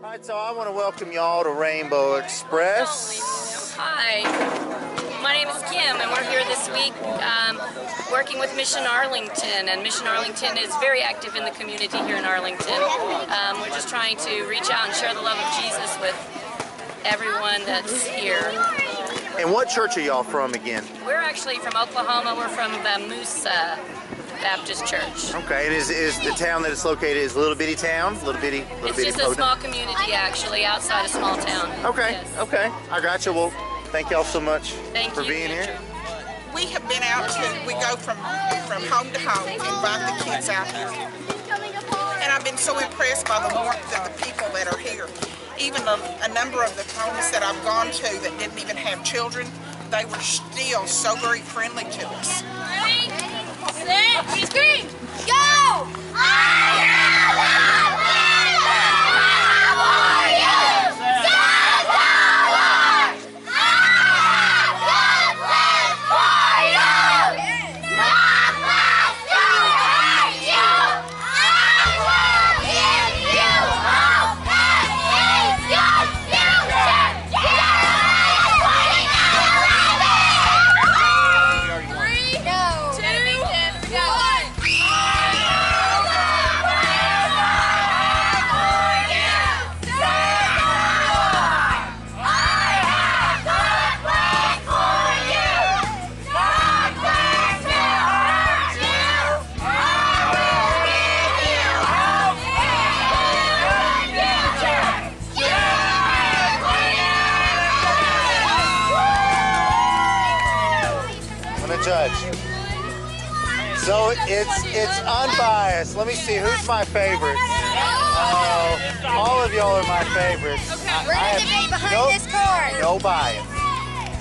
Alright, so I want to welcome y'all to Rainbow Express. Hi, my name is Kim and we're here this week working with Mission Arlington, and Mission Arlington is very active in the community here in Arlington. We're just trying to reach out and share the love of Jesus with everyone that's here. And what church are y'all from again? We're actually from Oklahoma. We're from the Moose Baptist Church. Okay, and is the town that it's located is a little bitty town? It's just a small community actually outside a small town. Okay, Yes. okay. I got you. Well, thank y'all so much for being here. We have been out we go from home to home, invite the kids out here. And I've been so impressed by the warmth of the people that are here. Even a number of the homes that I've gone to that didn't even have children, they were still so very friendly to us. Ready, set, scream, go! Judge. So it's unbiased. Let me see, who's my favorite? All of y'all are my favorites. Okay. We're gonna debate behind this cord. No bias.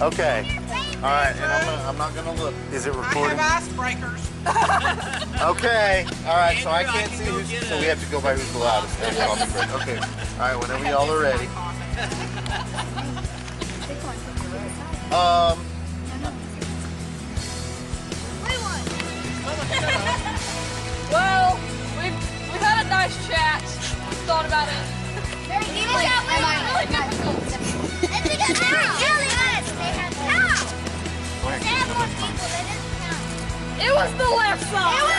Okay. All right, and I'm not gonna look. Is it recording? I have icebreakers. Okay. All right. So I can't see who's. So we have to go by who's the loudest. Okay. All right. Whenever y'all are ready. Well, we've had a nice chat. Thought about it. Very deeply. Really difficult. It's because they were yelling at us. They had cows. They had more people. They didn't count. It was the left side.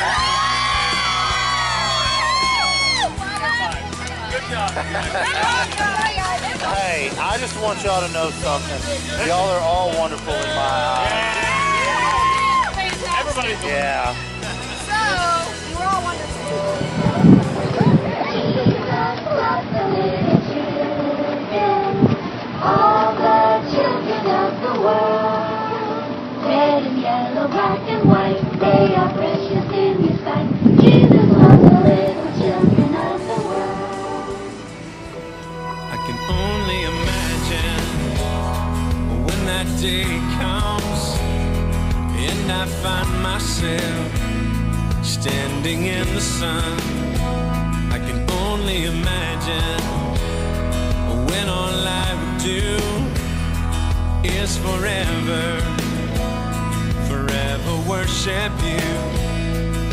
Good job. Hey, I just want y'all to know something. Y'all are all wonderful in my eyes. Everybody's Yeah. So, you were all wonderful. All the children of the world, red and yellow, black and white, they are precious in His sight. Jesus loves the little children of the world. I can only imagine when that day comes and I find myself standing in the sun. I can only imagine when all I would do is forever worship you.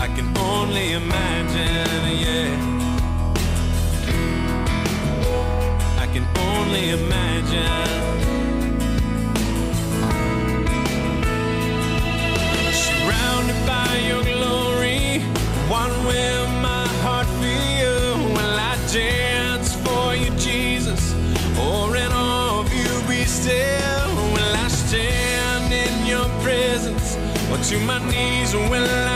I can only imagine, yeah. I can only imagine. Surrounded by your glory, what will my heart feel? Will I dance for you, Jesus, or in awe of you be still? Will I stand in your presence, or to my knees will I